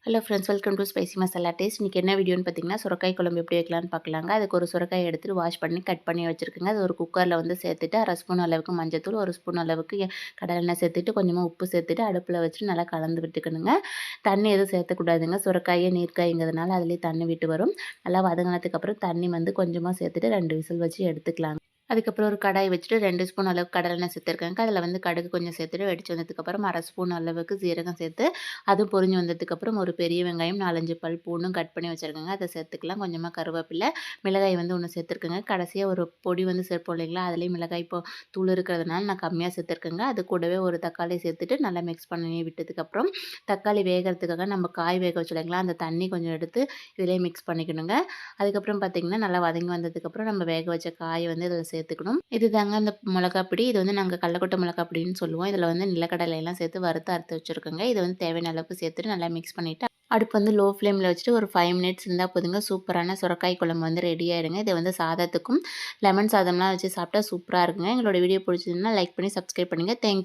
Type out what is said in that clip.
Hello friends, welcome to spicy masala taste. இன்றைக்கி என்ன வீடியோன்னு பார்த்தீங்கன்னா, சுரக்காய் குழம்பு எப்படி வைக்கலான்னு பார்க்கலாங்க. அதுக்கு ஒரு சுரக்காய் எடுத்துட்டு வாஷ் பண்ணி கட் பண்ணி வச்சுருக்கேங்க. அது ஒரு குக்கரில் வந்து சேர்த்துட்டு 1/2 ஸ்பூன் அளவுக்கு மஞ்சத்தூள், 1 ஸ்பூன் அளவுக்கு கடலெண்ணெய் சேர்த்துட்டு கொஞ்சமாக உப்பு சேர்த்துட்டு அடுப்பில் வச்சு நல்லா கலந்து விட்டுக்கணுங்க. தண்ணி எதுவும் சேர்த்துக்கூடாதுங்க. சுரக்காயே நீர்க்காய்ங்கிறதுனால அதுலேயே தண்ணி விட்டு வரும். நல்லா வதங்கினதுக்கப்புறம் தண்ணி வந்து கொஞ்சமாக சேர்த்துட்டு 2 விசில் வச்சு எடுத்துக்கலாங்க. அதுக்கப்புறம் ஒரு கடாய் வச்சுட்டு 2 ஸ்பூன் அளவுக்கு கடலெண்ணெய் சேர்த்துருக்கேங்க. அதில் வந்து கடுகு கொஞ்சம் சேர்த்துட்டு வெடிச்சு வந்ததுக்கப்புறம் 1/2 ஸ்பூன் அளவுக்கு சீரகம் சேர்த்து அதுவும் பொரிஞ்சு வந்ததுக்கப்புறம் ஒரு பெரிய வெங்காயம் 4, 5 பல் பூண்டும் கட் பண்ணி வச்சுருக்கேங்க. அதை சேர்த்துக்கலாம். கொஞ்சமாக கருவேப்பிலை, மிளகாய் வந்து 1 சேர்த்துருக்கேங்க. கடைசியாக ஒரு பொடி வந்து சேர்ப்போம் இல்லைங்களா, அதுலேயும் மிளகாய் தூள் இருக்கிறதுனால நான் கம்மியாக சேர்த்துருக்கேங்க. அது கூடவே ஒரு தக்காளி சேர்த்துட்டு நல்லா மிக்ஸ் பண்ணி விட்டதுக்கப்புறம் தக்காளி வேகிறதுக்காக நம்ம காய் வேக வச்சு இல்லைங்களா, அந்த தண்ணி கொஞ்சம் எடுத்து இதிலே மிக்ஸ் பண்ணிக்கணுங்க. அதுக்கப்புறம் பார்த்திங்கன்னா நல்லா வதங்கி வந்ததுக்கப்புறம் நம்ம வேக வச்ச காயை வந்து இதில் சேர்த்துக்கணும். இது தாங்க அந்த மிளகாப்பொடி. இது வந்து நாங்கள் கடலக்கொட்டை மிளகாப்பொடின்னு சொல்லுவோம். இதில் வந்து நிலக்கடலையெல்லாம் சேர்த்து வறுத்து அரைத்து வச்சுருக்கோங்க. இது வந்து தேவையான அளவுக்கு சேர்த்துட்டு நல்லா மிக்ஸ் பண்ணிவிட்டு அடுப்பு வந்து லோ ஃப்ளேமில் வச்சுட்டு ஒரு 5 மினிட்ஸ் இருந்தால் போதுங்க. சூப்பரான சுரக்காய் குழம்பு வந்து ரெடி ஆகிடுங்க. இதை வந்து சாதத்துக்கும் லெமன் சாதம்லாம் வச்சு சாப்பிட்டா சூப்பராக இருக்குங்க. எங்களோட வீடியோ பிடிச்சதுன்னா லைக் பண்ணி சப்ஸ்கிரைப் பண்ணுங்கள். தேங்க்யூ.